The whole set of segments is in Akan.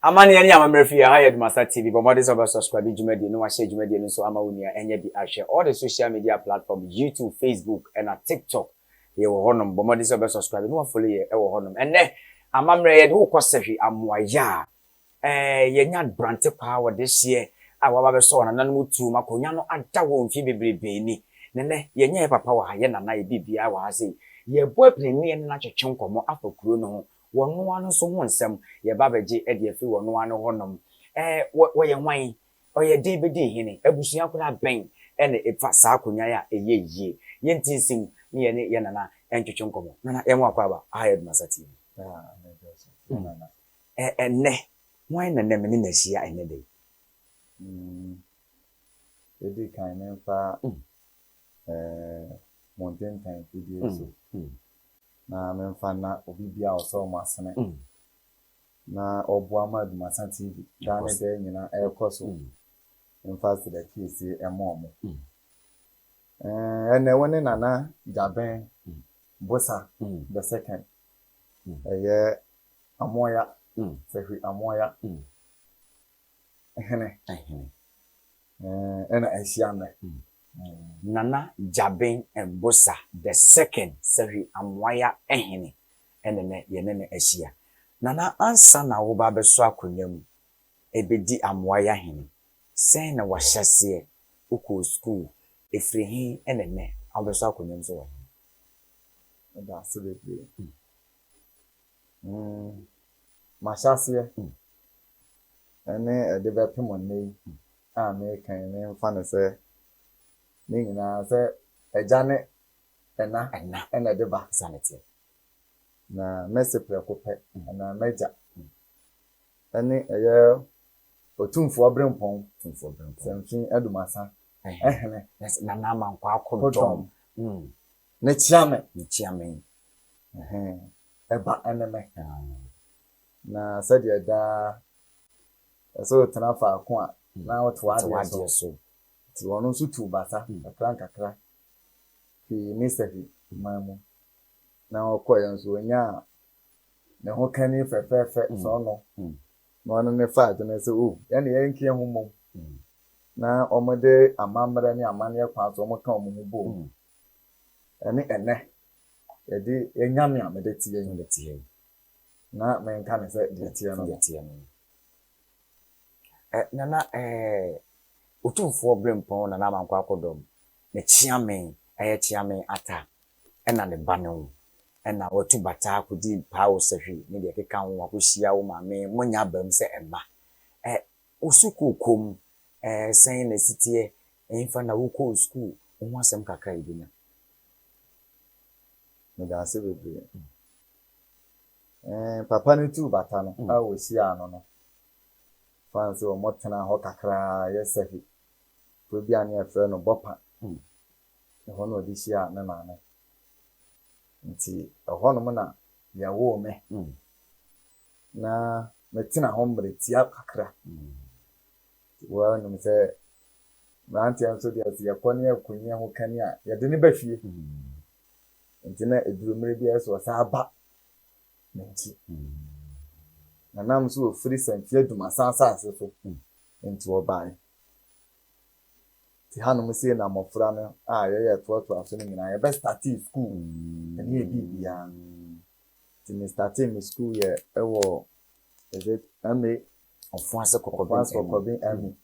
Amani any AMAMER3 ADUMASA TV, but what is about subscribe Jumedi, no share Jumedi, no so Amawunia, and ye be share all the social media platforms, YouTube, Facebook, and TikTok. Ye will honor, but what is about subscribe, no one follow ye, honor. And then AMAMER who cost Sefwi amwaya. Ye nyad brante power this year. Our so and none to Maconiano and Tawo Fibi Beni. Nene, ye nye papa wa ye na ye bibia wa say. Ye boy play and natural chunk or more apple crono. One so one some ye babaji Eddie if you were no one honum. What ye wine or ye David D. Henny, a bushia could have been and a fast sacunya a ye. Yentin sing me and Yanana and Chunkomo. Nana Emma Quaba, I had Masati. And ne, wine and them in the year and a day. They did kind of mountain time videos. Na memfana obi bia oso masene na obuama ADUMASA TV dane de nyina ekoso emphasize the case emomo ene woni nana Gyabeng Mbossa the second amoya Sefwi amoya ehene ena asiame Nana Gyabeng and Mbossa the second Sefwi amwaya ehene ene yenene asia Nana ansa na wo ba beso akonyam ebedi amwaya hene sen na wahyase uko school efrihin ene abeso akonyam so wa da celebrate mashase ene de be pemo nei a me kan ne mfa ne se Nina say a jane ena de ba sanity. Na mese prekope na meja. Ene eye otumfo brempon semfin ADUMASA. Ehene na na mankwa akodom. Ne chiame. Eba eneme. Na said da so tanafa akwa na oto ade so. Ti wono so tu basa kakra fi Sefwi mamu na okoye nso nya ne ho kani fefe so no no ne fa de se o ya ne YENKYI homom na omode amamra ne amane kwa so mo ka omom bo ene yedi enyame amede tie na men ka ne se de tie no nana Otumfo brempon na mankwa akodom ne chiamen chiamen ata ena ne banon ena otu bata akodi pawo Sefwi ne de keka ho akohia wo mame monya bam se emma osukokom sen na sitie emfa na wo ko school wo asem kakra ibina me da se bebe papa ne tu bata no a wo hia no fancy o motena ho kakra ye Sefwi Tobi ani afre no bopa ho no dishia na na nti ho no na ya wo me na metina ho mbre tia kakra wa no me se nanti anso dia se yakoni akunye ho kani a ya de ne ba fie nti na edurumre bia so sa aba nti na nam so free sanfie ADUMASA asase so nti wo bai ti hanu msie na mofra no ye to aso ni nyina ye be start school eni e bibia ti me start in school ye ewo is it ame ofuase kokobin ame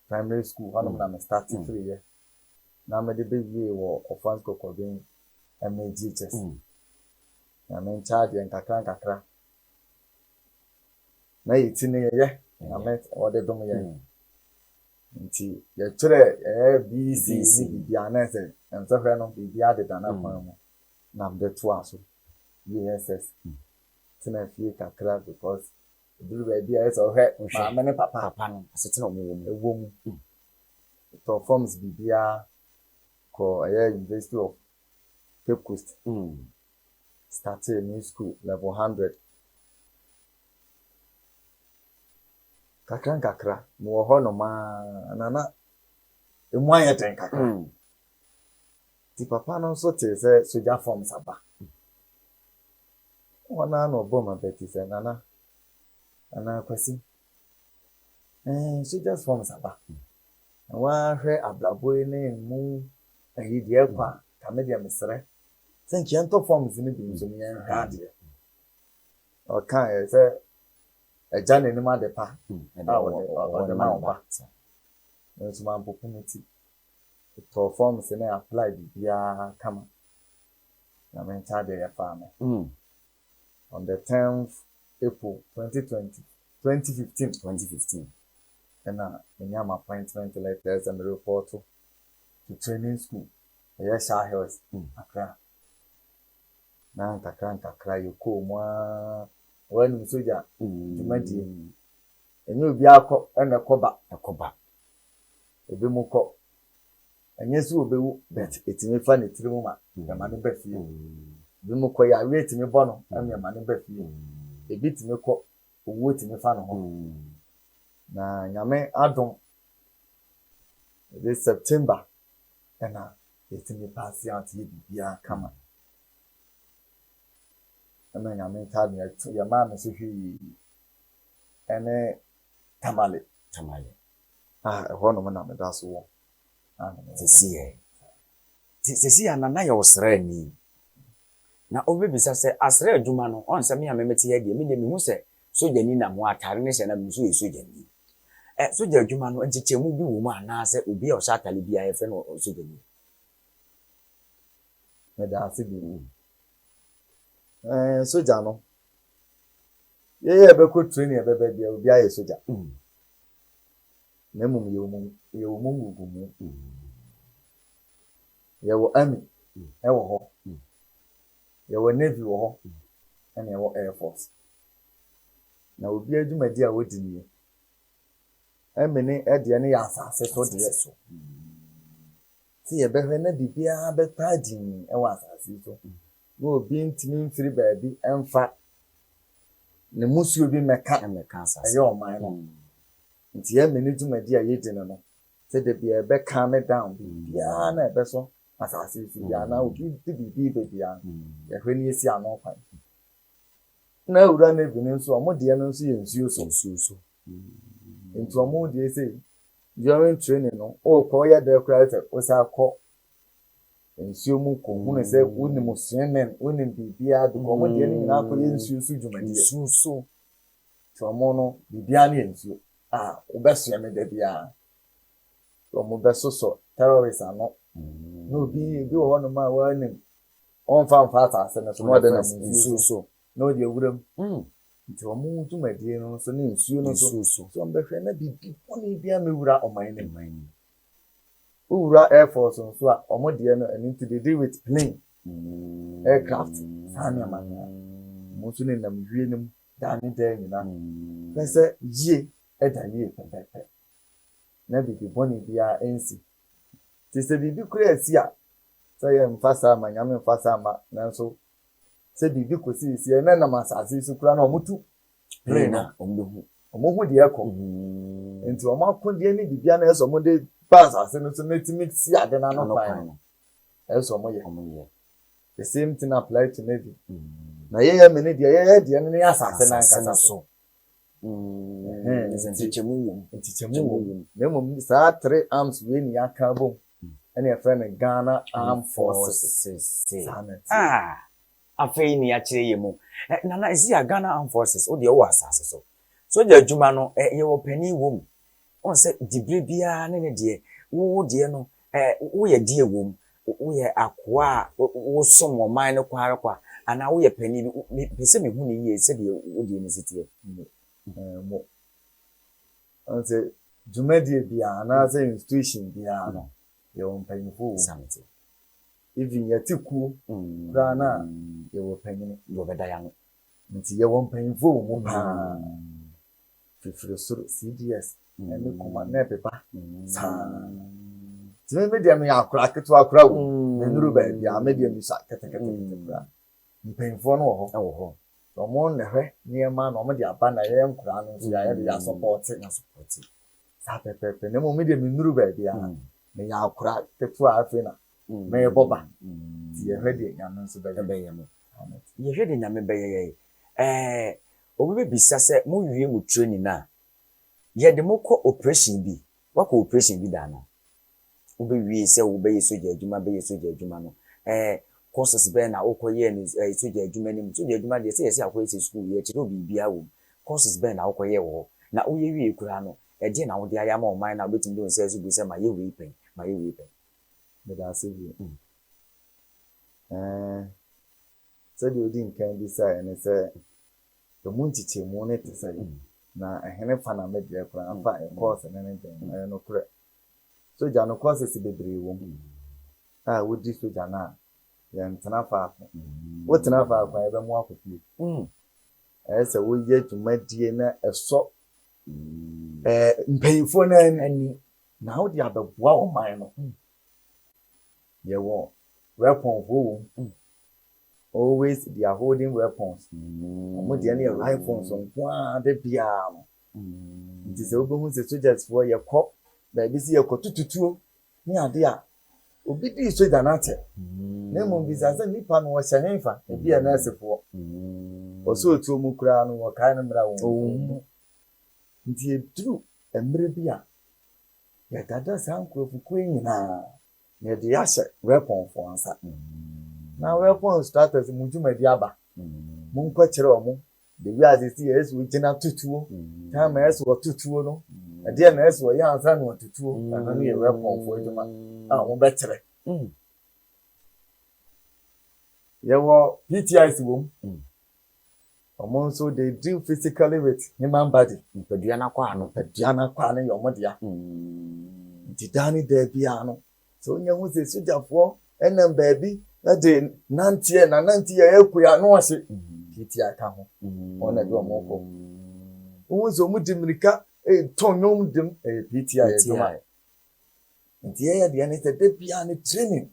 primary school hanu na me start free ye na me de be wo ofuase kokobin ame GHS na me charge en kakra na yitini ye na me ode dom ye nti ye chere BC ni bia na se enso hwe no bia de dana kwan mu na mde to aso USS tina fie kakra because duru ba bia eso hwe ma me ne papa no asetina omo mu to forms bibia ko University of Cape Coast started a new school level 100 kakra mo ho no ma nana emu ayeten kakra ti papa no so te se soja forms aba wana no boma beti se nana kwasi soldiers forms aba na wa hwe ablabo ne mu ayi de kwa kamedia mesre thank you ento forms ni bi nso ni en hade o kan say eja ne ni ma de pa o de ma ba nso ma opportunity to forms na apply bia kama na mental de ya fa me on the 10th April 2015 and I am appointment letters and report to training school. Yes, I was Accra. Now, Kakra, you call more when you soldier, and you'll be a cop and a coba. A bimoko. And yes, you will be bet it's me funny to the money bet you. Bimoko, I rate me bono, and your money bet you. A bit me cop, wait in the fan home. Na nyame adom this September na etimi pass out ye bibia kama na nyame ta ne ya ma me so hwi ene tamale ho no na me da so wo sisi anana ya osra ni na obebisa se asra adwuma no on se me amemete ye de me de me hu se sojani na mo atare ne se na me so ye sojani soja adwuma no ntichemu bi wo mu ana se obi a o sha tale bia ye fe no sojani me da se bi soja no ye be ko training be bia obi aye soja na mum ye wo mu gugu ye wo army e wo ho ye wo navy wo ho and ye wo air force na obi adwumadi a wodi ni emene ede ne ya asase so de so ti ye behwe na bibia be padin e wa asase so wo obi ntimi mfiri baabi emfa ne musu obi meka asase ayo man no nti emene dwumadi a yedi no se de bia be calm me down bia na be so asase so bia na obi bibi bia ye hwe ni esi ano kwan na ura na bi nso omo de no nso ye nsuo so into omo de say during training no o ko ya de cry say o sa ko nsuo mu ko hu ne say woni mo swimming woni bibia do ko omo de ni na ko ye nsuo so dwumadi so to omo no bibia na nsuo o be so me de bia omo be so terrorists ano no bi wo no ma wa ni on fa asa na so mo de na nsuo so no de wuram nti omo dwumadi no so ne nsuo no so mbehwe na bibi poni bia mewura oman ne ura air force so a omo de no ani to deal with plane aircraft sani amanya mo so ne nam wie nim da ni da nyina pese ye eda ye pepepe na bibi poni bia ensi ti se bibi kura asi a so ye mfasa ma nyame mfasa ma nanso se bibi kosi si na na masase su kura na omutu plane na omuhu de ekọ enti omakonde ni bibia na eso mo de pass ase no so metimi si ade na no pan eso mo ye the same thing apply to navy na ye mene de ne asase na nkasa so ntichemu na mo sa 3 arms we ni aka bom ene e friend Ghana Armed Forces afei ni ya kire yemu nana ezi ya Ghana Armed Forces o de wo asase so de adwuma no ye wo pani wom on se dibre bia ne de wo de no wo ye de wom wo ye akoa wo som wo man ne kwa ana wo ye pani bi se me hu ni ye se de wo de ni sitie mo on se dwumadi bia na se institution bia no ye wo mpanyifo samete even yatiku rana ye wo panyini wo bedaya no nti ye wo mpanyifo mo pa fifiro soro CDS ene kuma na pepa sa time media me akura ketu akura wo menuru ba bia media mi sa kete kura mpanyifo no wo ho so mo nehwe niema na mo de aba na ye nkura no so ya de support sa pepe ne mo media menuru ba bia me ya akura ketu afi na me boba ti ye hwede nyame nso be ye mo ye hwede nyame be ye obi bisa se mo wie mu training na ye de moko operation bi wako operation bi dana ube wi se ube yesoja adwuma be yesoja adwuma no courses be na okoye ni yesoja adwuma ni yesoja adwuma de se yesi akoye school ye chiro bibia wo courses be na okoye wo na oye wi ekura no de na wo de ayama o man na betim do se so bi se ma ye wi pen me da se bi so de odi nkan bi sai ne se to munchiche mu ne te sai na ehene fa na me de ekura afa course ne ne den no kure soja no courses bebre wo wodi soja na ya ntena fa wo tena fa kwa ebe mu akofie se wo ye tumadie na eso mpanyifo na ani na wo de abeboa wo man no ye wo weapon wo always they are holding weapons omo de na rifles on kwa de bia no nti se obo se soldiers for ye kọ na bi si ye kọ tututuo ni ade a obi di soja na ate na mo bi za nipa no wo hyenfa e bia na asefo oso otu mu kura no wo kai no mra wo nti edru emre bia ya dada sankofu ko nyina na de yahye weapon for ansa na weapon starters mu jumadi aba mu nko kire omo de wi azisi yesu gina tutuo time yesu tutuo no ade na yesu ya ansa no tutuo na no ye weapon for juma mo be kire yewo PTIs bom omo so they deal physically with human body peduana kwa no yomo dia didani de bia no so nya hu se sojafo enam baabi na de nantie ekuya no ase PTI ka ho ona bi omo ko wo zo mu dimirika tonyom dim PTI eduma ntie ya de ne se de bia ne training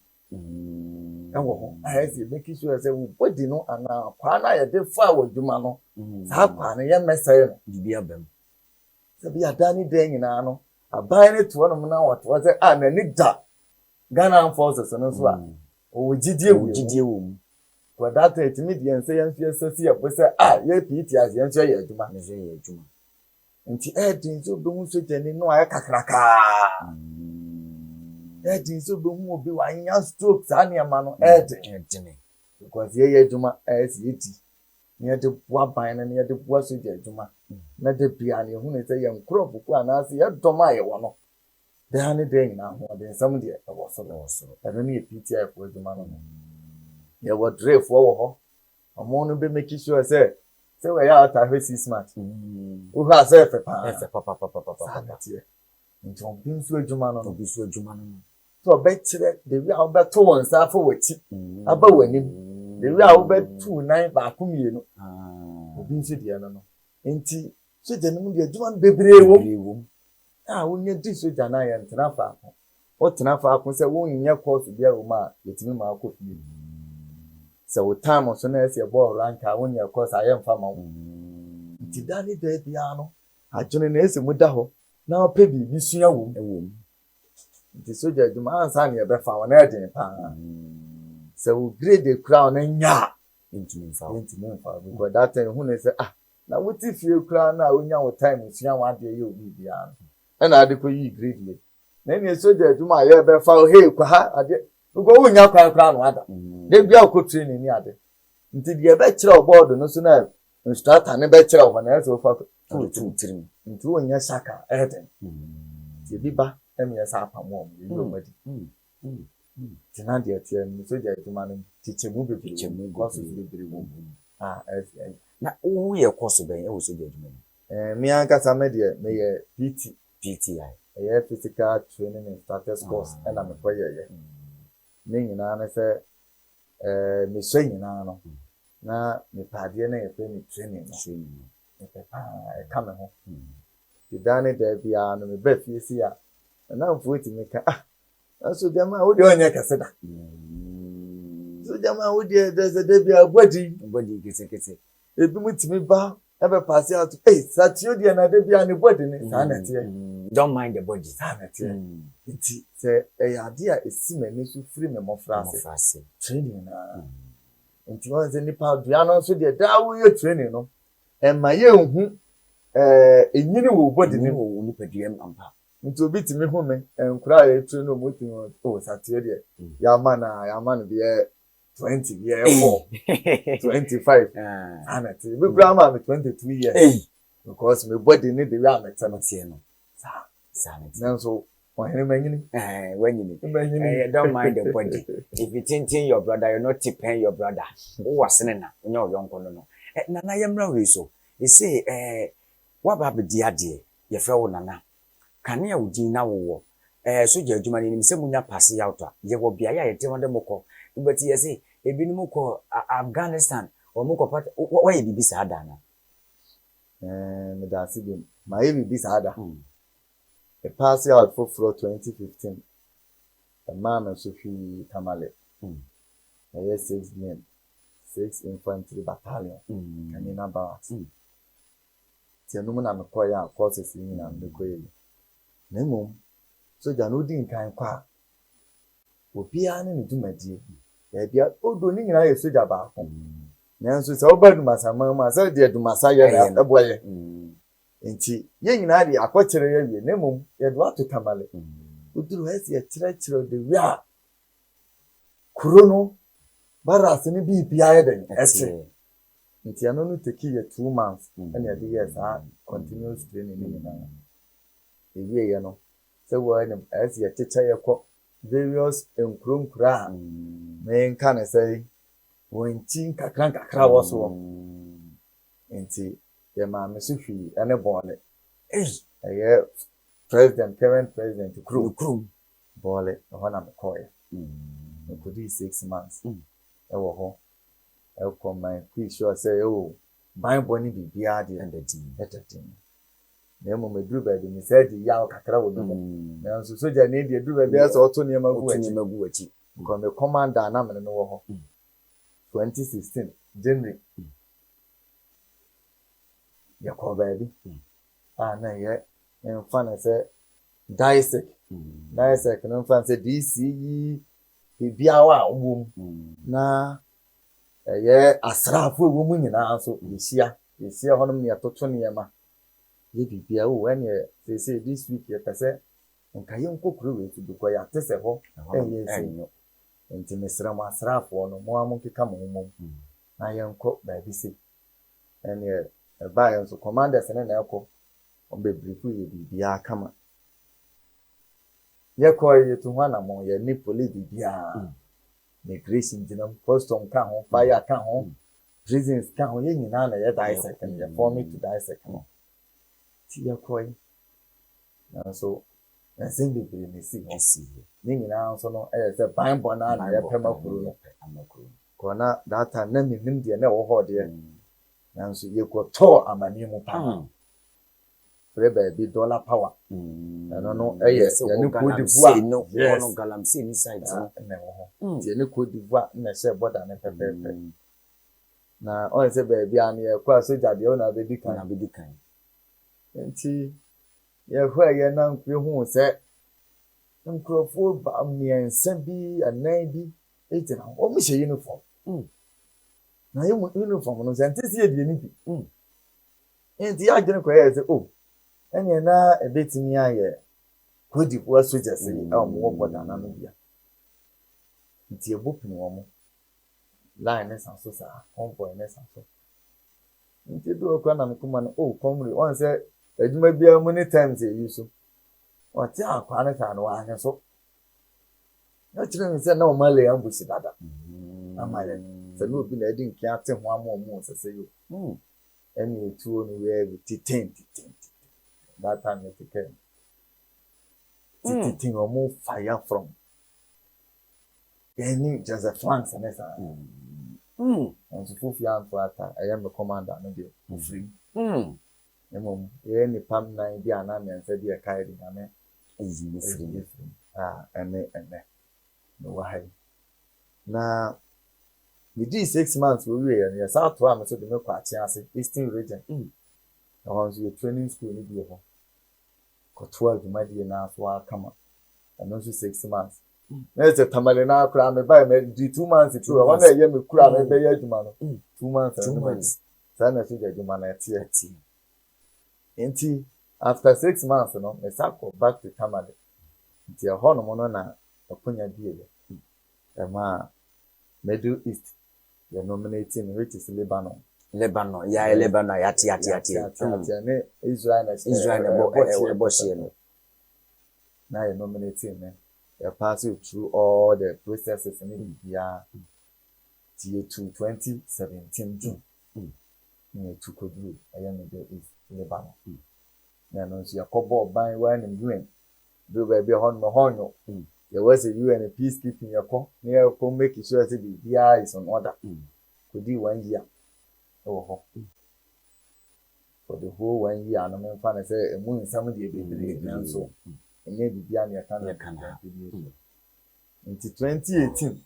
ho ayesi make sure say we body no ana kwa na ye de fa waduma no sa kwa na ye mesai no bibia bam se bia dani de nyina no aban ne to no na wato say na ni da Ghana forces no so a o gidie wo for that intermediate say yan fie sesi e say ye PT as yan so ye aduma nti edin so be hu so jani no aye kakraka edin so be hu obi wa nya stroke sa ne ma no edin because ye aduma as yeti ne de boa ban na ne de boa so je aduma na de bia ne hu ne say yan crop ku anase ye doma ye wo no de ane de na ho de some de e wo so e no PTI for aduma no ye wo dre for wo ho omo no be make sure say we ya ata he 6 months wo ha say fe pa nti on bin so aduma no so be kire de wi a wo be to won sa for wati aba wani de wi a wo be 2 9 ba ko mienu obi nsi de no nti so de no de aduma bebre wo wonye di soja na ya ntena fa ko o tena fa ko se won nye course bia wo ma yetimi ma akofie se wo time so na ese ball ranka won nye course aye mfa ma wo nti dani de bia no ajone na ese mu da ho na ope bi sua wo nti soja duma ansa na ye be fa wo na edin pa se wo grade crown na nya ntimi mfa because that time hu na se na wuti fie crown na onya wo time sua wa de ye obi bia na adiko yi grade na ni soja aduma ye be fa he kwa ha ade ugo wunya kwa no ada de bia ko training ni ade nti de be kire board no so na instructor ne be kire ho na so fa tu tirim nti wunya saka eden ti bi ba emi esa apamo mo yi o madi tina de tie ni soja aduma no tichemu bebre course bebre wo na wo ye course ben e wo soja aduma mi an kasa me de me ye PTI physical training instructors course and I'm for ye me nyina na se me so nyina no na me pade na ye me training no e ka me ho ti dane da bia no me ba fie si a na mfo ti me ka so jama wo de onye kase da so jama wo de da bia body kese ebi mutimi ba ebe pass out satio de na da bia ne body ne sa na tie don't mind the body sa na tie nti se ade a esi mani so free me mofrase training na nti won se nipa dua no so de da wo ye training no e ma ye hu enyini wo body ni wo nipadua ampa nti obi timi ho me enkura ya tru no moti o satie de ya man be 20 year 4 25 anati be bra ma me 22 years because me body ni the way am tell no sa so ohene manyini wanyini don't mind the body if you think your brother you're not tipping your brother who was na onye oyonko no na yemra we so e say waba bedi ade ye frɛ wo nana kane ya udin na wo so je adwuma ni se munya pass out a ye wo bia ya ye te wonde mokɔ but ye say ebi ni mokɔ Afghanistan o mokɔ pat wo ye bibi sa ada na me da si bi ma ye bibi sa ada a pass out for 2015 the man and Sefwi Tamale I 6 men 6 infantry battalion Ghanaian Asante ti enu na me kɔ ya courses ni na me kɔ ye na mom soja no di nkan kwa obi a ne dumadie ya bia odo ni nyina ye soja ba ko na nso se oba dumasa ma se de dumasa ye na eboye nti ye nyina de akɔkyere ye wie na mom ye do ato Tamale uduru hesi ye kyerɛkyerɛ de wia kuro no baras ni bi bia ye den ɛkye nti ano no take ye 2 months and ye years continuous training ni na ewie ye no se wo any as ye teacher ye ko various enkronkura me nka ne say wonti kakra wo so nti ye ma me Sefwi ene bole ye president current president kru bole ho na me ko ye me ko di 6 months e wo ho e ko my quick sure say oh Bible ni bibia de entertain na mo medru ba de me say di ya kakra wo no na so soja ne de dru ba bia so oto ne magu achi ko me commander na me no wo ho 2016 January ya ko ba bi na ye en fan say dissect no fan say DCE bibia wa wo na ye asrafo wo mu nyina so yesia honom ne atoto ne yema ye bibia wo wen ye say this week ye pese nka ye nkokuru we tu ko ya tese ho ye say enti mesra ma asrafo no mo amukeka mo na ye nko ba bi say ene ba ye so commanders ne na ekọ on be brief ye bibia kama ye ko ye tu hwana mo ye ni police bibia migration dinam custom ka ho fire ka ho prisons ka ho ye nyina na ye dissect and ye for me to dissect no ti ye koi na so na send be ni si ni nyina so no e say Bible na ye pema kuru no ko na that time na me nim de na wo ho de na so ye ko to amani mu pa Prebe bi dollar power. No, yes, you could divoire. No, galamsey inside. No, you could divoire in a share border and pepe. Now, all say baby, and you quite so that the owner be decline. And see, you're where you're now, who said, Uncle Full me and Sembi and Navy, 18. Oh, Miss uniform. Now, you uniform was anticipated. And the agent say, oh. Enye na ebetimi aye kodi wo soja se mo boda na no bia nti ebopini wo mo line ne sanso sa convoy ne sanso nti do kwa na mkuma no oh komri on say adwuma bia many times e yuso o ti akwa ne ta no anya so na tire se na o male ambushi dada amale se no bi na edi nkia ate ho amomo se se yo eni etuo no we ti 10 that time it came. Titi almost fire from any just a flanks and esa. And so full young for that I am the commander no dey free. Emom any pam na bi anami and said dey kai dey na easy free. And no why. Na we did 6 months we and yes out to am so dey make kwachi Eastern region. I want to training school ni bi ho. Ko 12 madi na so akama. And also 6 months. Na se Tamale na akura me buy me 2 months to one na ye me kura me be ye adwuma no. 2 months. Sa na so adwuma na tie. Nti after 6 months no me sako back to Tamale. Nti ho no mo na akonya die ema Middle East they nominating which is Lebanon. Yeah, Lebanon yati. Ne Israel Boshi no. Now you nominating me. You pass you through all the processes in India. Till 2017 June. Me to Kodu, I am Middle East Lebanon. Now no see a couple by one in UN. Do baby on my horn. There was a UN peacekeeping your call near come make sure that the BI is on order. Could be 1 year. Oh, for the whole 1 year, no man fan say a moon somebody baby so. And maybe behind your can into 2018.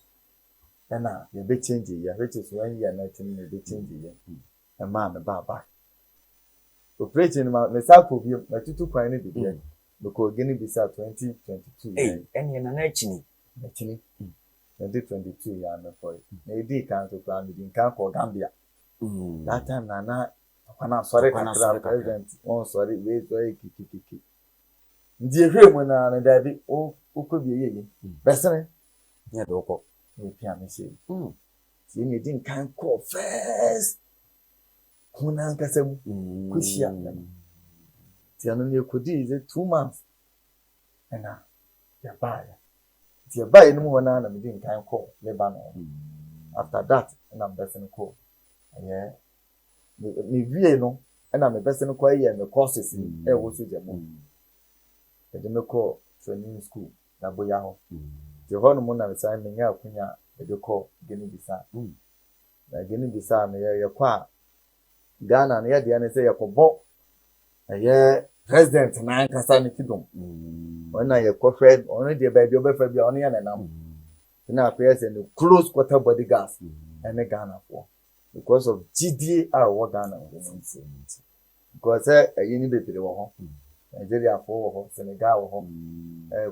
And now you be changing your which is 1 year, 19 you be changing a man about back. Operating about the South of you, my 2 point it because Guinea Bissau 2022. Hey, and you're not actually 2022 year for it. Maybe can't to plan in camp or Gambia. That time, Nana, I'm sorry, president. Oh, sorry, wait, very kiki. Dear women and daddy, oh, who could be ye? Besson, yeah, doko. We can say, see, you didn't can't call first. Kunanka said, Kushia. Tiano, you could do 2 months. And now, you're by. You're by no one, and we didn't can't call Lebanon. After that, and I'm best in call. Yeah, me no, and I'm a best in call and the courses in air was with your moon. I didn't call training school, Naboyaho. The hormone of signing here, Kunya, the call Guinea Bissau. The Guinea Bissau, your qua Ghana, near the NSA, your boat. A year president, and I can sign it to them. When I co-fed only the baby over the onion and I'm now appears in the close quarter body gas and the Ghana for. Because of GDA or Ghana. Because a unity to home. Nigeria for Senegal,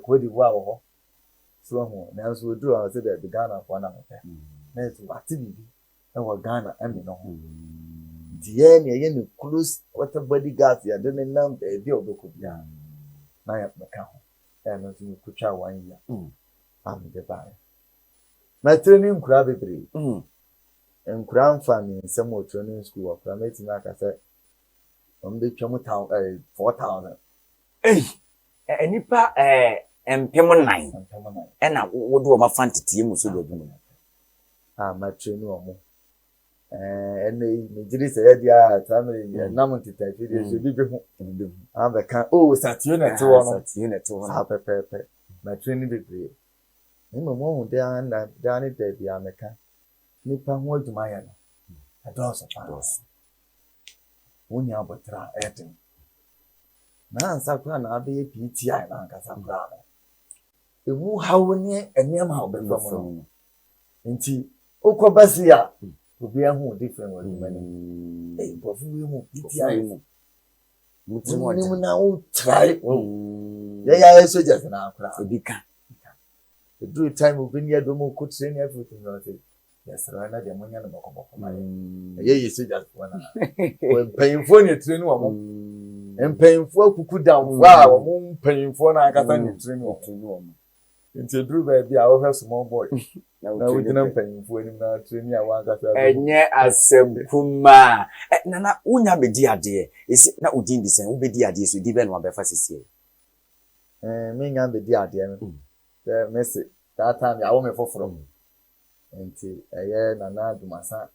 Cote d'Ivoire, so now we do our say that the Ghana for another. Next activity and Ghana and no. The end, close what a body gas, you don't know the deal of the Kubian. Now I have the count, and as you could show 1 year. I'm the buyer. My training crabby and crown family in some more training school of Pramating, like I said, on the Chomotown 4,000. Hey, nipa mpem 9 ena wo do ma fantity mu so do my training omo and me jiri say dia family nam tita video so bi hu am be kan Saturday to no pepe my training be play ni mo hu dia na da ni da bia meka nipa hu aduma ya no adoso wonya botra etin na ansa kwa na abe PTI na ankasa kwa ewu hawo ne eniam ha obefa mo nti okobasi a obi ahu different word mani bofu we mu PTI mu mutrimo ni na o try ya soldiers na akra obika the do time obi ni adomo ko train everything no say yes na de munya no bokoboko ye soldiers wana when painful ni train wo mo mpanyimfo akuku down wow mo mpanyimfo na akata ni training nti dru ba bia wo small boy na wo dina mpanyimfo ni na training a wa akata enye asempuma na unya bedi ade esi na udin bi sen wo bedi ade so di be no abefa sisi me nya bedi ade no Messi that time ya wo me foforo nti na ADUMASA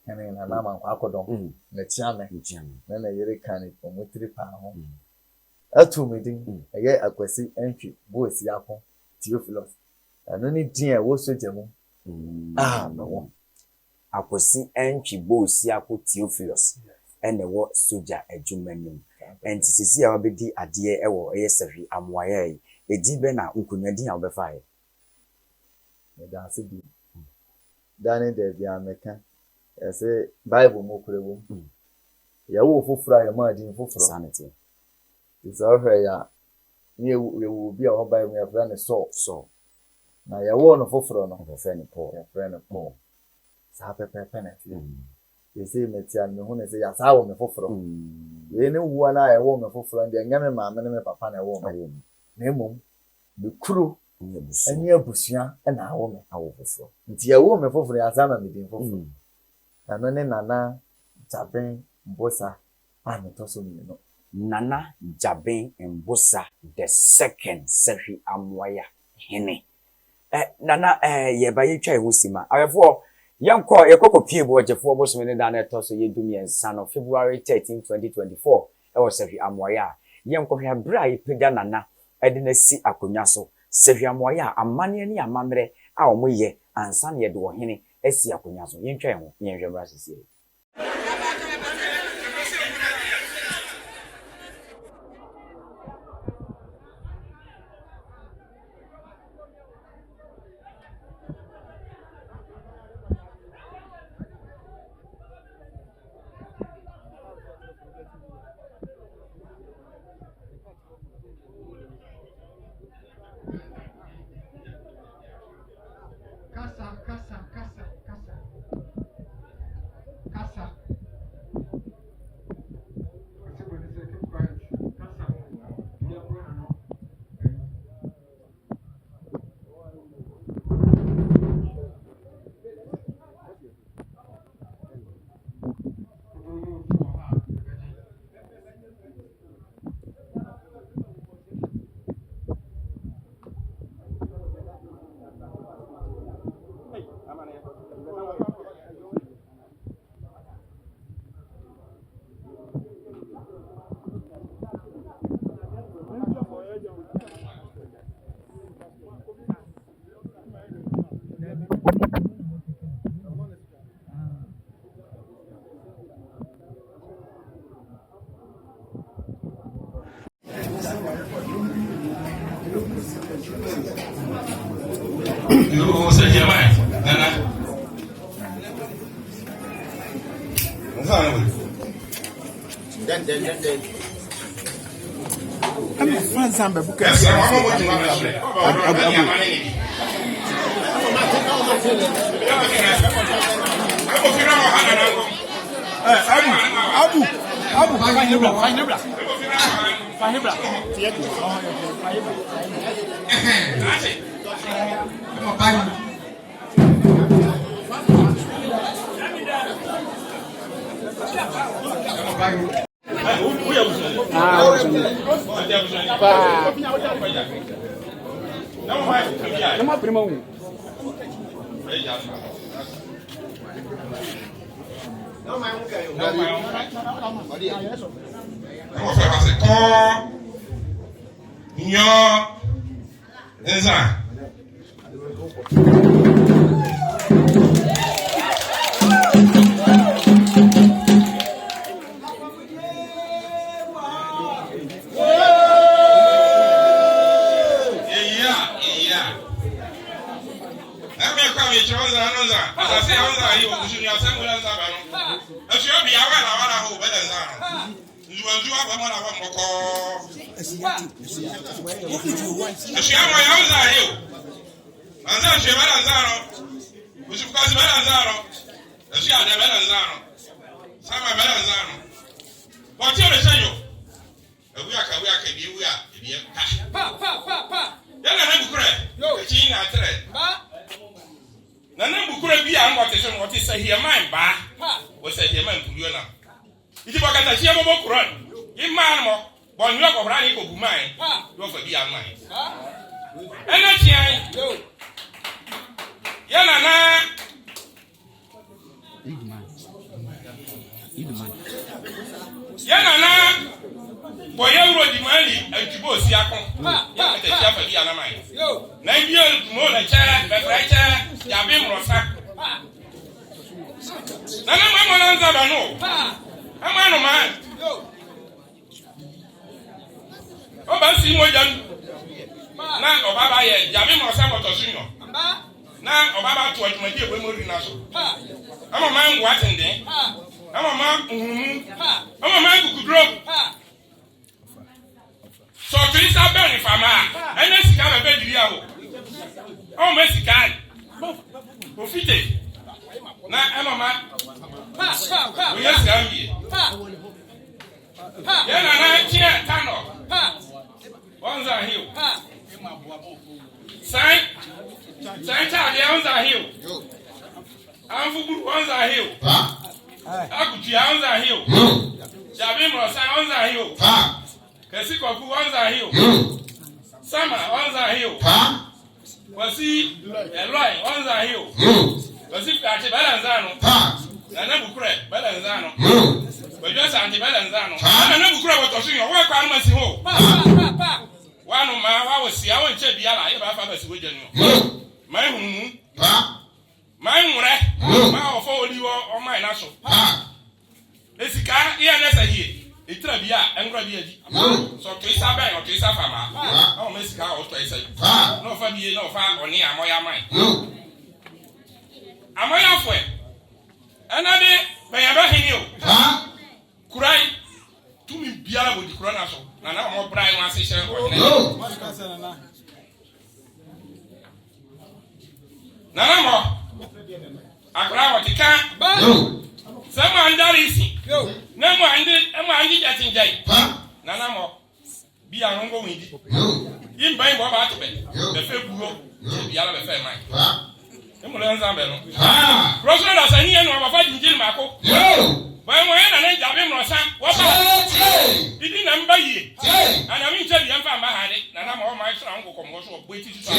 and na man kwakodon na chiame na yere kan omotiri pa ho atu medin akwasi entry boys yakon Theophilus anu ni din wo sojemu no akwasi entry boys yakon Theophilus ene wo soja adwumanim enti sisi a wabedi ade ewo Sefwi amwaye edi be na nkonwadin a obefa me da se bi dane de bia meka say Bible mo kurewo ya wo foforo ya ma din foforo sanity is over ya ni ewu bi a ho Bible ya fra ne so na ya wo no foforo no friend Paul sa pepe penalty they say metia me hu na say ya sa wo me foforo we ne wuwa na e wo me foforo ndi nya me ma me ne me papa na e wo me na emom be kuro eni abusua na awo me awo foforo nti ya wo me foforo ya sa na me din foforo na ne nana Gyabeng Mbossa to me no Nana Gyabeng Mbossa the second Sefwi Amoya hene nana yeba yetwa ehusima awefo yakoko pie bo jefo bo so ne da na to so yedumi ensa no February 13 2024 e Sefwi Amoya yenkohwe abra ipega nana ede na si akonya so Sefwi Amoya amane ne amamre a omoye ansa ne yede wo hene asi akonya so yentwa ho yenhwe mra sisi You say Gyabeng, Nana. Then. I'm friends and the book. Yes, Gambia. Yana Chia Tano. Onza Hill. Saint Charlie Onza Hill. Amfubu Onza Hill. Akuchi Onza Hill. Gyabeng Onza Hill. Kesikoku Onza Hill. Sama Onza Hill. Wasi Eloi Onza Hill. Wasi Kachi Balanzano. Nana Bukure Balanzano. Just anti-Balanzano. Nana Bukure was watching your work on my home. One of my was see, I won't check the ally if I have a Sweden. My home, my follow you on my national. This is car, here, here. It's a beer and Rabia. So, Trisa Bank or Trisa Fama. Oh, Miss Car or Trisa. No, Fabi, no far or near my mind. Am I halfway? Another, may I bring you? Cry to me, Bia with the Cronaso. And I'm more bright one session. Nana more. I cry what you can. Someone that is no more. I'm getting day. Nana more. Be a long wind. In by what about the February, the other fair mind. Roswell as I knew of a fighting Jim Marco. But when I Gyabeng Rosa, what he didn't number ye. And I mean, tell you, I'm had it, and I'm all my son will come also waiting to say.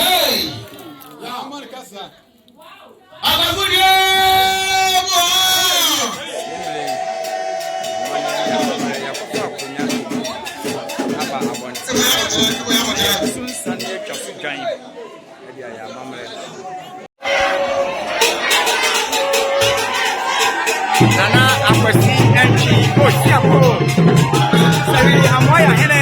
Nana akwasi enchi osiapo Sefwi amoya hene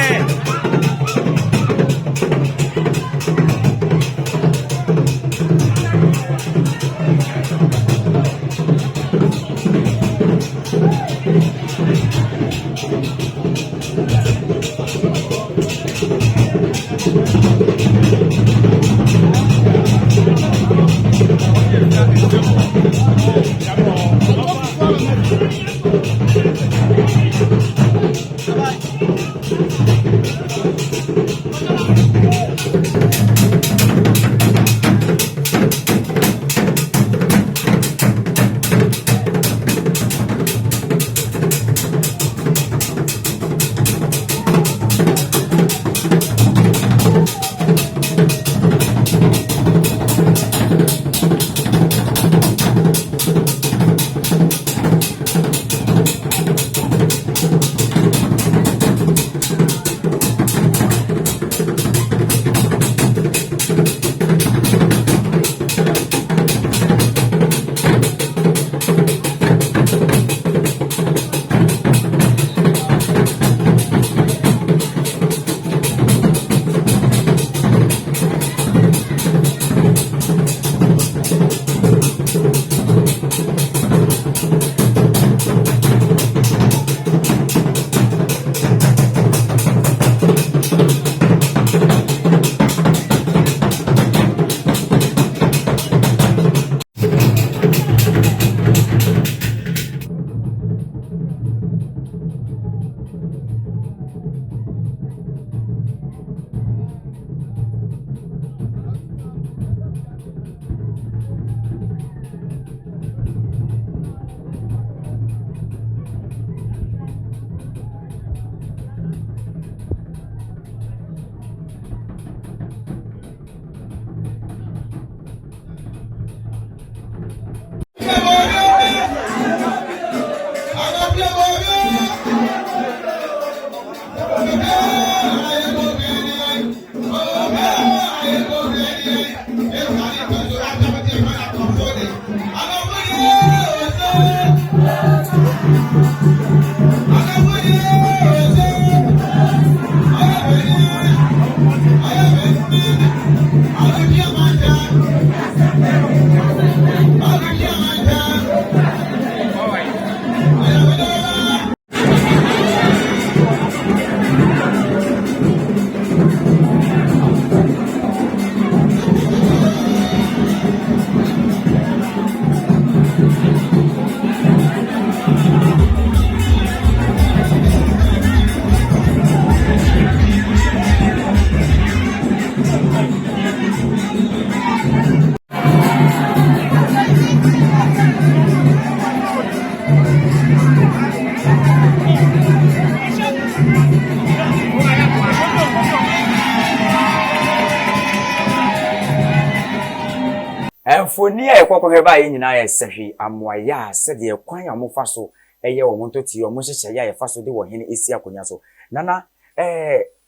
afoni a ekwokohwe ba yin nyina ya Sefwi amoya se de kwan ya mofa so eye wo monto ti o mo hyehyɛ ya fa so de wo hene esi akonya so nana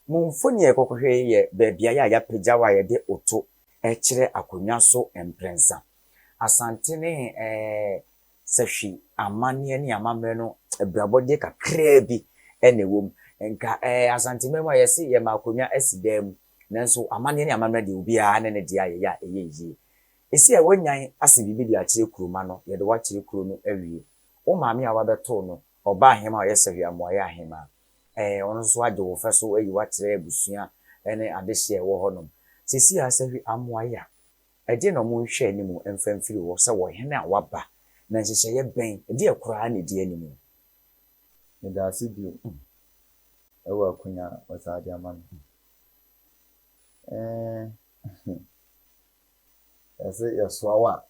mumfoni ekwokohwe ye baabia ya pagya wa ye de oto kyerɛ akonya so emprensa Asante ne Sefwi amane ne amamre no abrabode kakra bi ene wom nka Asante mema ye se ye ma akonya asidam nanso amane ne amamre de obi a ne de aye ya eyeyi esi a wanyan ase bibi de akire kuroma no ye de wakire kuro no awie o maame a wabeto no oba ahema o ye Sefwi amoya ahema ono so age wo feso ayi wakire abusua ene adehye wo honom sesi a Sefwi amoya ede no mo nhwe animu emfamfiri wo se wo hene a waba na nhyehyeye ben ede akura na ede animu ne da asibio ewa kunya wasade amano ese yaswawa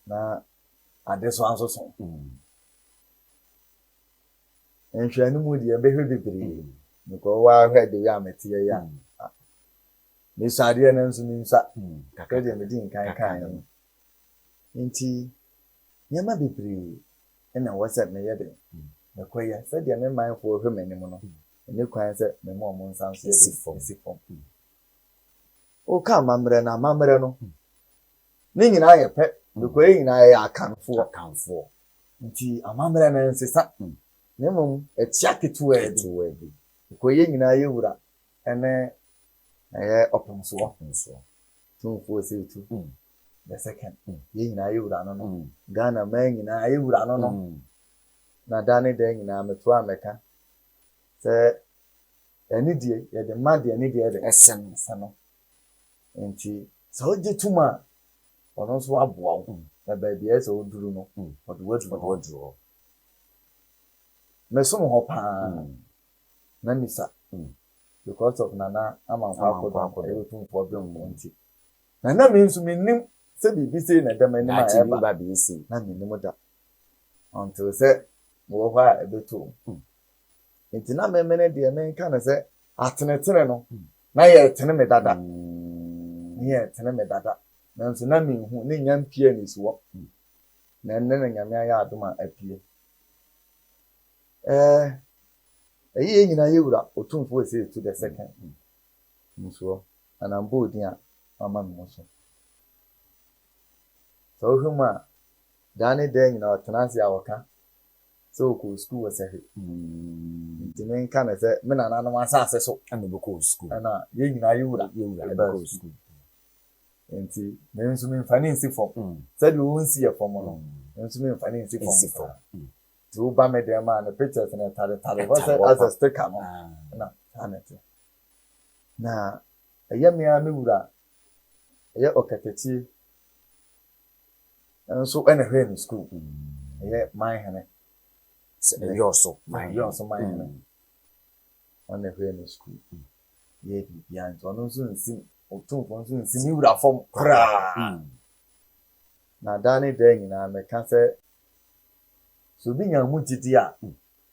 na adeso ansoso nhwe animu de behwe bebre nko wa hwe de ya metie ya ni sade na nso ni nsa kakra de me din kan nti nyama bebre ena whatsapp me yede na kwaya said ya me man for hwe manim no ene kwan se me mo mo nsa so sifom o ka mamre na mamre no ni nyina ye pe de kwaya nyina ye akanfo nti amamre na nsesa ne mom etia ketu bi kwaya nyina ye wura ene opumso tumfo se tu the second ye nyina ye wura no Ghana man nyina ye wura no na dane de nyina meto ameka se enidie ye de mad enidie de esen no enti so oje tuma ono so aboa wo na ba bia se oduru no odo waduru me so ho pa na nisa because of nana amanfa e tun problem mo nti na me nso menim se bibi se na dem anim a e ba bi si na menim da until se wo hwa ebeto nti na memene de me nka na se atenetene no na ye tene me dada ye tene me dada na nso na me hu ne nyam pie ni so na nne nyame ya adoma apie eyi nyina yewura otumfo ese to the second nso anambo odin mama me so so huma dane de nyina otenase awoka so ko school was ehe ntimen kana se me na nanu asase so ana beko school ana ye nyina yewura beko school enti me nso me mfa ne nsi fom said we won see fom no nso me mfa ne nsi fom to ba me dem ma na pictures na tare was as a sticker no na anete na ayame a me wura ye okateti nso ene hwe ni school ye my hene yoso my hene on hwe ni school ye bibia nso no nso nsi otumfo nso nsi mi wura fom kra na dane de nyina me ka se so bi nya mutiti a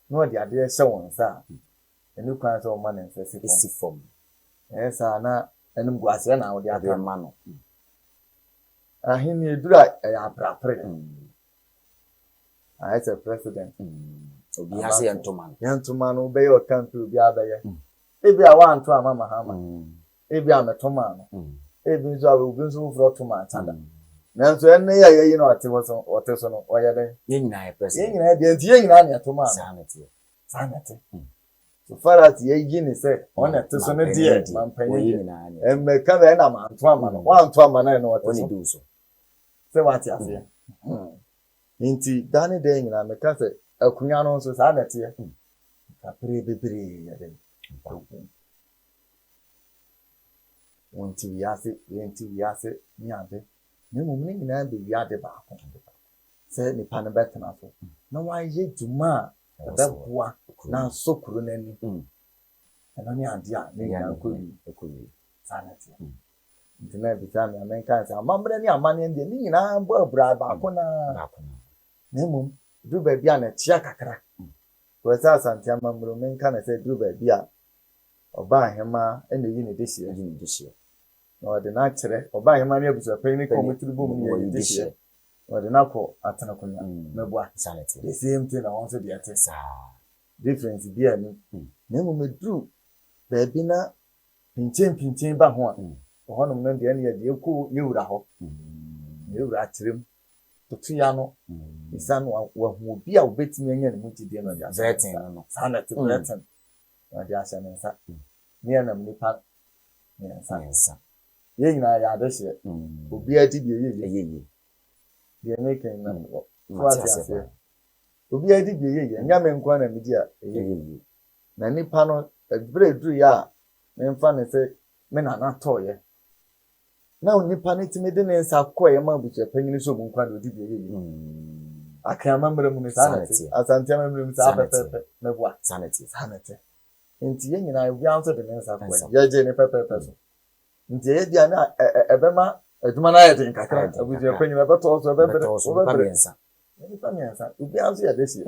no de ade hye won sa eni kwan so ma na nse fom esa na enim guase na wo de ade ma no ahini edura ya prapre as a president obi hase yantoma no be your country obi abaye ebi a wan to amama hama ebi a metoma no ebi nso obi nso fro to ma tada nanso enne ya yi no ote so no oye den ye nyina ye president ye nyina de nti ye nyina na to ma sanete so far as ye yi ni say on ete so no de mampanye nyina emme ka be na ma to ama no wan to ama na no ote so se wati ase nti dane de nyina me ka se akunya no nso sanete ka bebre ya den wonti yase ni ade ne mo mni nyina be wiade ba ko se ni pa ne betena so na wa ye djuma da boa na sokuru nani eno ni ade a ne nyina koyi sanate ntina bi ta me amenka se amamre ni amane ndi ni nyina bo abra ba ko na ne mo du ba bia na tia kakra ko sa Asante amamre menka na se du ba bia oba ahema ene yi ne dehie no de na kire oba hema ne abusa panyin committee bom ne yɛ dihye no de na kɔ atena konya meboa sanity the same thing na won so de ate difference bi ani na mo medru ba bi na pinchen ba ho a ho no no de ne yɛ de ko yewura ho yewura akyerem tutu ya no isa no wa hu obi a obetimi anya ne mutide no ya vetting no sanity vetting na de asha ne nsa ne na mnipa ne nsa ye nyina ya adehye obi adi bi ye de make na what ya obi adi bi ye nya me nkwa na medi a ye na nipa no edru ya me mfa ne se me na na toye na nipa ne timi de ne nsa koye ma buche panyin so mu nkwa na odi bi ye aka amamere mu ne sanity asante amamere mu sa pepe me bua sanity nti ye nyina obi anso de ne nsa koye ye je ne pepe so nti ye dia na ebema aduma na ye de nkakra abuche panyin beto so bebere nipa miensa obi anso ya desi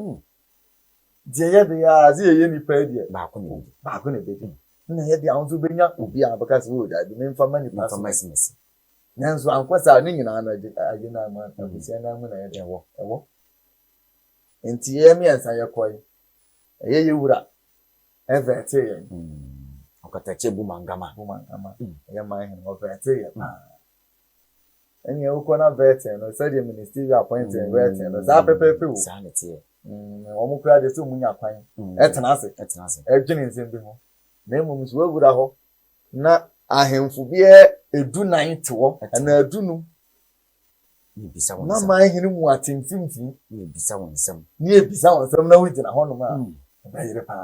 die ye de ya azi ye nipa die baako ne bedi na ye de anso benya obi a baka se wo da de memfa mani pass nanso ankwasa ne nyina na age na ma abuche na mu na ye de ewo nti ye miensa ye koy ye wura evete ye okatache bumangama ye ma hin ovete ye eni uko na vete no said the ministerial appointment vete no za pepepe wo sanity omo kura de so munya kwan etena ase edwene nsem bi ho na emom so wura ho na ahemfo bi edu 90 wo na adunu ni bisa won na man hini mu atimfimfi ni bisa won nsem na wugina ho no ma bayire pa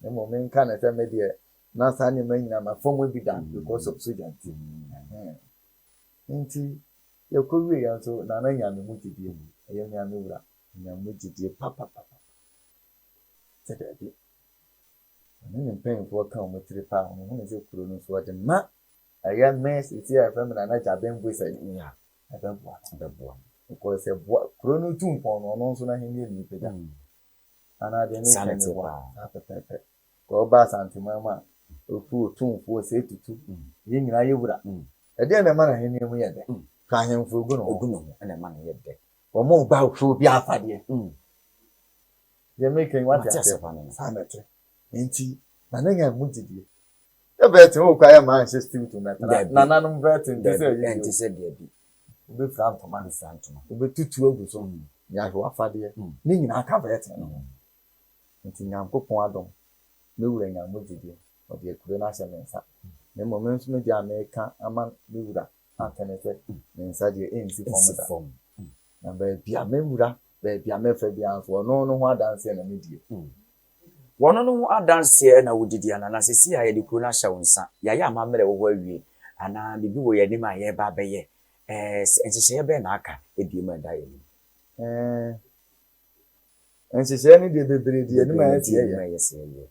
na emom nka na se me de na sa ne manyina ma fomo bi dan because of sojanti nti yakowie ya so na na nyame mutidie eya nyame wura nyame mutidie papa tedade ne pen fo ka o mutire pa o hu se kuro no so de ma eya mess iti afem na Gyabeng Mbossa ya ababua because se kuro no tumpo no so na henie ni peda ana de ni sanity papa ko ba Asante mama ofu tumpo se tutu ye nyina ye wura ede na ma na henie mu ye de ka hemfo ogu no na ma na ye de o mo ba ofu bi afade ye make what ya say sanity nti na nya mutidie e vet o kwa ya man system to na nanum vet nti say de bi obe frantoma obe tutu ogu so ya hwe afade ni nyina aka vet no nti nyankopon adom me wura nya mutidie o de kure na hye mensa ne moment me dia America ama me wura atenete mensa de ensi form na ba bia me wura ba bia me fa bia so no ho adanse na me die wono no ho adanse na wodidi ana na sesi ya de kuro na hye wonsa ya ya amamere wo awie ana bibi wo ye ni ma ye ba beye enhyehyɛ be na aka ebie ma da ye enhyehyɛ ni de bebre de ni ma ye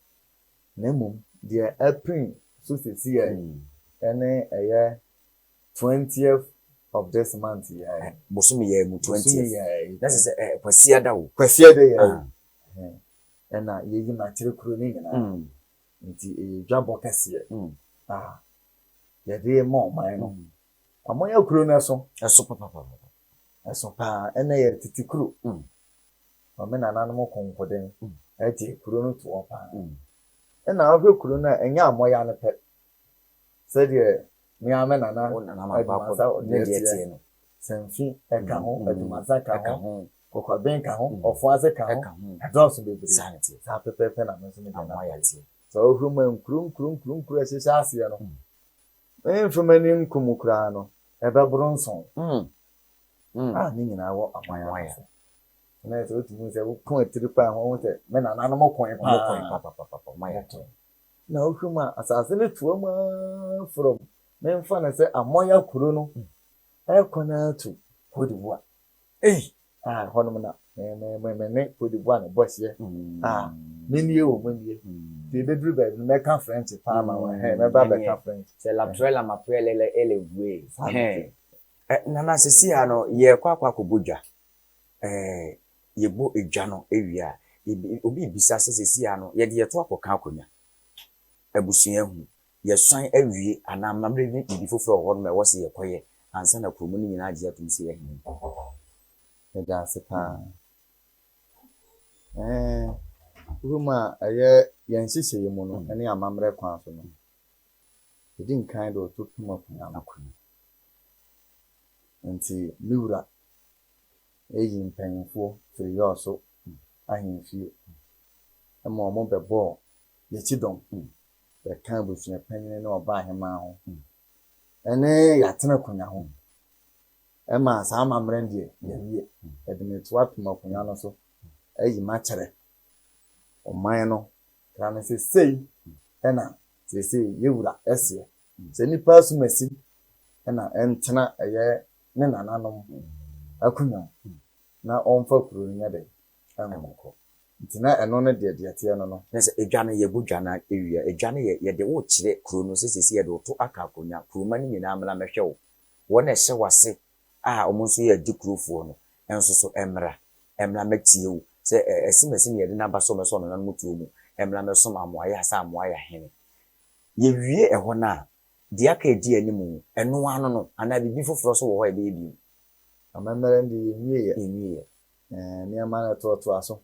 na mum de April so sesi ya ene eye 20th of this month ya bosumi ye mu 20th that is kwasia de ya ena ye yi ma kire kuro ni nyina nti Gyabeng kase ye de mo man no amoya kuro na so papa ena ye titikuro o me na nanom konkoden ati kuro no to opa ena ahwe kuro na enya amoya no pe said ye mi ame na ADUMASA ne de no Sefwi eka ho ADUMASA ka ho kokwaben ka ho ofuase ka ho ados bebre sanity sa pepe na me so me amoya ti so human krum ehyehyɛ ase no enfamanim kumukura no ebe bronson ni nyina wo amoya na so tumu se wo kon atiri pa ho se me na nanom kon papa amoya to na ohuma asase ne tuo ma from me mfa na se amoya kuro no ekona tu kodibua honom na me ne kodibua na bohye menie o menie de bedru be me ka French pa ma wa me ba be ka French c'est la trela ma prele ele vue nana sesi ya no ye kwakwa kobodwa ye bo edwa no ewia obi bisa sesi ya no ye de ye to akoka akonya abusua hu yɛsan awie ana amamre ni bibi foforo hɔ no ma wɔse yɛkɔyɛ ansa na kromu ni nyina agye atum si yɛhene da sepa Ruma aye yanhyehyɛ yi mu no ne amamre kwan so no edi nkan do to puma kunya na kwan nti miwura eyi mpanyimfo firi yɔ so ahemfie ama ɔmo bɛbɔ yɛkyi dɔm bɛka abusua panyin ne ɔba ahema ho ɛne yɛatena kunya ho ɛma saa amamre deɛ yɛwie ɛde ne to apema kunya no so ayi makyere ɔman no kra ne se sei ɛna se yewura ɛseɛ sɛ nipa asumasi ɛna ɛntena ɛyɛ ne nananom akunya na ɔmfa kuro nya de ɛnkɔ ntina ɛno ne deɛ tie no nese edwa no ye budwa na ewia edwa no ye de wo kyire kuro no sesesi ye de to aka akonya kuro ma ne nyina amla mehwe wo wona ɛhyɛ wase a ɔmo nso ye dikurofo no enso so emra metie wo sɛ esimesi ne ye de na baso meso no nan mutuo mu emra meso amoaya sa amoaya hene ye wie ɛhɔ na de aka edi animu ɛno ano no ana bibi foforo so wo hɔ ebe bi amamere ndi yie ne ama na to aso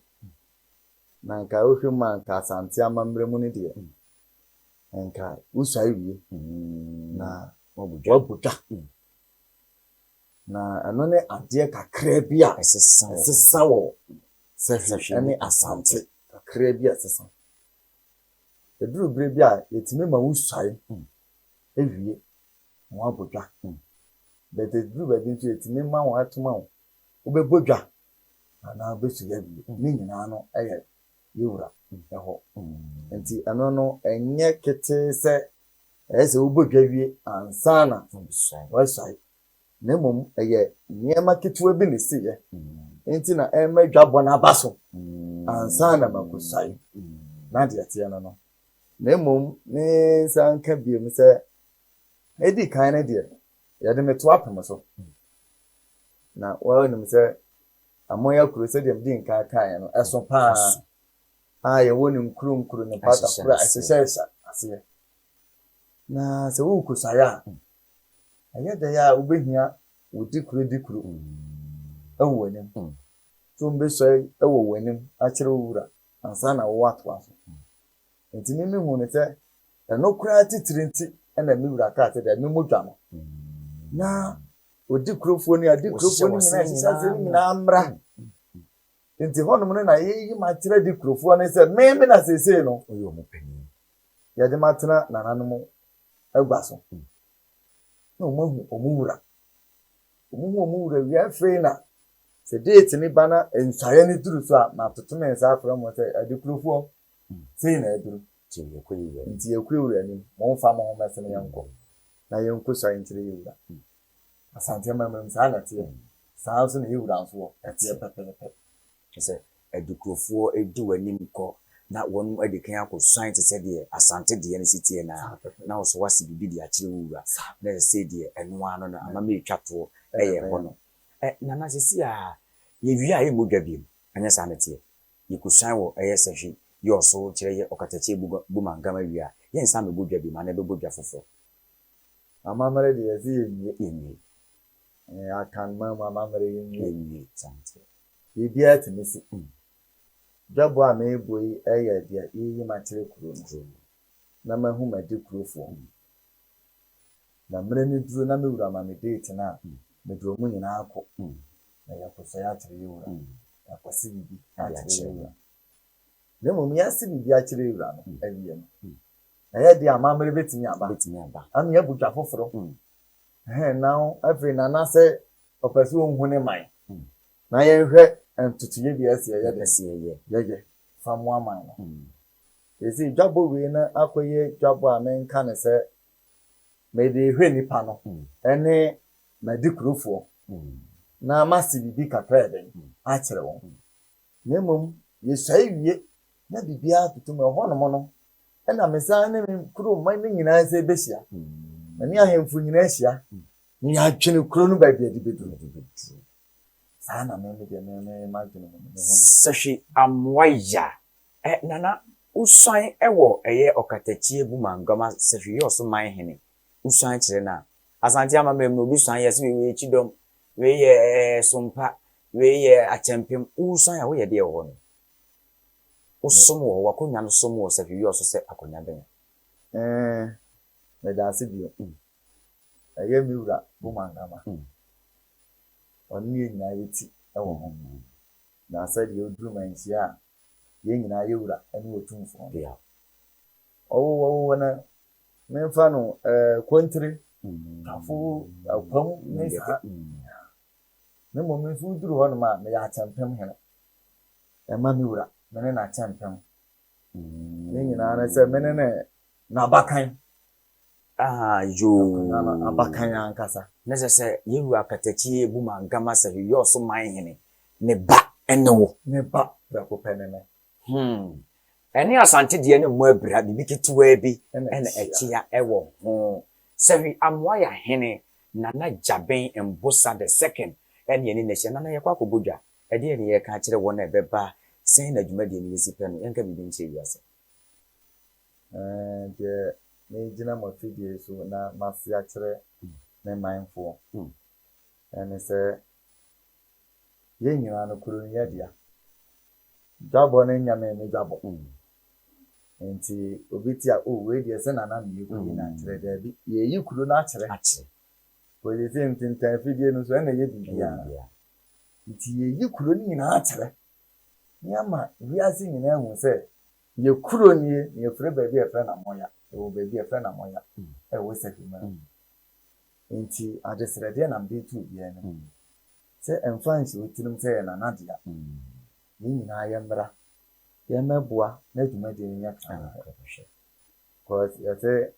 na nka ohwema nka Asante amamere mu ne de nka usai wie na wabuta na ano ne ade kakra bi a esesa wo Sefwi ne Asante kakra bi a esesa eduru bre bi a yetime ma usai ewie wabuta bete duru ba bi nso yetime ma wo atoma wo obebodwa ana besu ya bi ni nyina no eye yewura ɛhɔ nti ano no enye kete se ese ubodwa wie ansana wasai na mom eye niema ketewa bi ne siye nti na emadwabɔ na baso ansana makusai na de atia no na mom ne sanka biem se edi kan na de yɛde me to apem so na wɔnim se amoya kuro se dem din kan kan no eso pa ye woni nkuru ne pata kura asesesa ase na se wo kusaya anya da ya ubehia wodi kuro ewo wanim so mbeso ewo wanim akere wura ansa na wo ato aso enti ni hu ne se eno kura titirinti na mi wura ka ate da mi modwa no na odi kurofo ni adi kurofo ni nyina sisa nyina amra nti hono no na yeyi matira di kurofo ne se me na sese no oyo mo panyin ya de matena nananom agbaso na omwura wi afei na se date ni bana ensare ni duru so a na totome nsa afra mo se adi kurofo sei na aduru nti yekwewura ni mo mfa mo ho mesene yanko na yenko so intire yewura Asante amamre msana tie saa so na yewura nso atie pepepe sɛ adukurofo edi wanim kɔ na wɔn adekan akɔsan te sɛ deɛ Asante deɛ ne sitie na wo so wasi bibi de akyere wura na sɛ deɛ ɛno ano na amame etwato ɛyɛ hɔ no na na sisi a ye wi a ye modwa biem anya saa ne tie ye kusan wɔ ɛyɛ Sefwi ye ɔso kyerɛ ye ɔkatakyɛ bu mangama wi a ye nsa me bodwa biem ana be bodwa foforo amamre de yezi yemi akan mama amamre yemi Asante bibia temesi dwabo a me boyi eye dia yi makyere kuro no na mahu made kurofo na mre ni duro na me wura ma me date na me duro mu nyina akọ na yakoso ya kyere wura akwasi bibi a kyere wura na mom ya si bibi a kyere wura no awie no eye dia amamre betimi aba am ya budwa foforo now every nana say opesi ohun ne man na ye hwɛ entutuye bi asie ye de sie ye famu aman no esi dwabo we na akoye dwabo a menka ne se me de hwɛ nipa no ene medikurofo na masi bibi kakra den a kyerɛ won na mom ye sai wie na bibia tutum ho no mo no ena mesa ne kuro man ne nyina se behia ani ahemfu nyina ahia ni adwene kuro no ba bia de beduru sana me de me imagine me Sefwi amwaya nana usan ewo eye okatachie bu mangama Sefwi yoso man hene usan kire na Asante AMAMER3 no bi san yesi we chidom we ye sompa we ye achempem usan ya wo ye de ho no usom wo wakonya no som wo Sefwi yoso se akonya ben me da se bio eye mi wura bu mangama oni nyina yeti ewo ho na asade oduru manchi a ye nyina ye wura ene otumfo ya owo na me fa no kontri afu akwam ne sa me mo me fu duru ho no ma me ya champem hene e ma mi wura me na champem ne nyina na se me ne na bakan yo na abakan ankasa necessary yewu akatachie bu mangama Sefwi yoso man hene ne ba ene wo ne ba ko penene ene Asante de ne mo abira bibi ketewa bi ene echia ewo ho Sefwi amwaya hene nana Gyabeng Mbossa the second ene ye ne nana ye kwa kobodwa ede ye ne ye ka kire wona ebeba sen na dwuma de ne yesi pe no enka bibi nche wiase de ne jina mo fidie so na mafia kire ne mindful ene se ye nyina no kuro ye dia jabo ne nyame ne jabo enti obitia we dia se nana me kuro na kire de bi ye yi kuro na kire ko ye se ntintan fidie no so ene ye bibia enti ye yi kuro ni na kire nyama wiase nyina hu se ye kuro ni ye fre ba bi e fre na moya e wo ba bi e fre na moya e wo Sefwi ma enti adesrede na mbe tu bia ne se emfansi otirim se na nadia ni nyina ayembra ye meboa na dwuma de nya kan cause ye se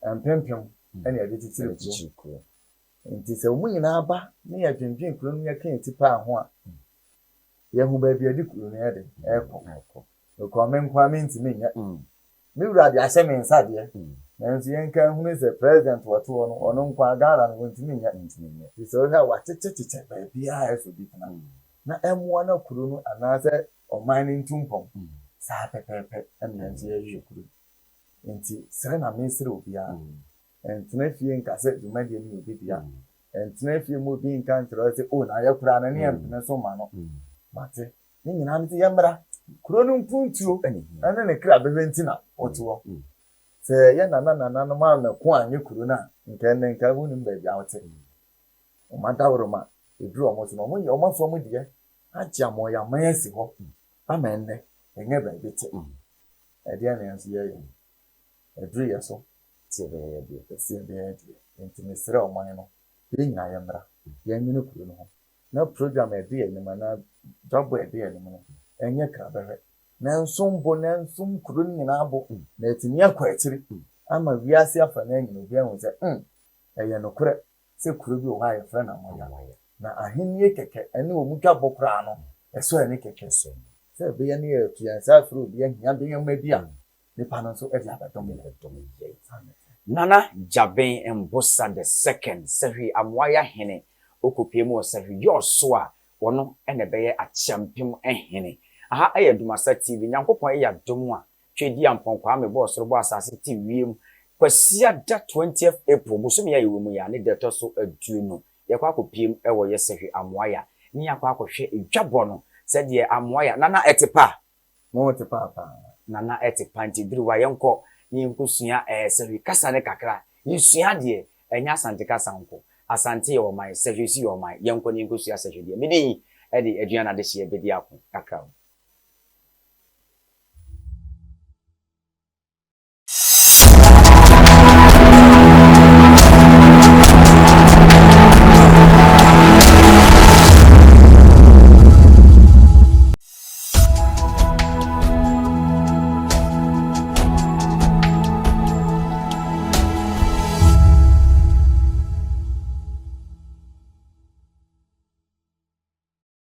empempem ene ye titiri ko enti se mu nyina aba ne ye dwendwen kuro no ye kan tipa ho a ye hu ba bi adi kuro no ye de ekọ ko men kwa men ti menya mi wura de ahye men sade nanso yen kan hu se president wato no ono nkwa gara no nti menya ti se o ha wa tete ba bi a eso bi na emwa na kuro no anase oman ni ntumpom sa pepepe nanso ye hwe kuro nti sere na mesere obi a entena fie nkase dwumade ni obi bia entena fie mo bi nka ntro se o na ye kura na ne empene so ma no mate ni nyina nti ye mra kuro no mpuntuo ene ne kra bebe ntina otuo se ye na no ma na ko anye kuro na nka hu ni mba bia wote o ma dawro ma edru omo so mo ye omo fo mo die aja mo ya man asi ho amenne enye ba bete e dia na nso ye edru ye so se be ye bi se be ye enti ne sere oman no ye nyina ye mra ye nyine kuro no ho na program e de ye ne ma na job e de ye ne mo enye kra bebe na nsum bo na nsum kuro nyina abo na etimi akwa akiri ama wiase afa na nyina obi ahun se eye no kure se kuro bi o ha ye fra na moya na ahenni keke ene o mutwa bokra no eso ene keke so se be ye ne ye fiansa fru bi ahia be ye ma bia ne pa no so e dia badom ye nana Gyabeng Mbossa the second Sefwi amwaya hene okopie mu Sefwi yoso a wono ene be ye achempem ehene aha eye ADUMASA TV nyankopon eye adom a twedi amponkwa amebo soro asase TV wiem kwasia da 20th April bosom ya yewu mu ya ne deto so aduonu yakwa akopiem ewo ye Sefwi amwaya ni yakwa akohwe edwabo no se de amwaya nana etepa mo tepa pa nana etepa ntidruwa yenko ni nkusua Sefwi kasa ne kakra yisua de enya Asante kasa nko Asante ye oman Sefwi si oman yenko ni nkusua Sefwi de medi edi aduana de hye bedi akon kakra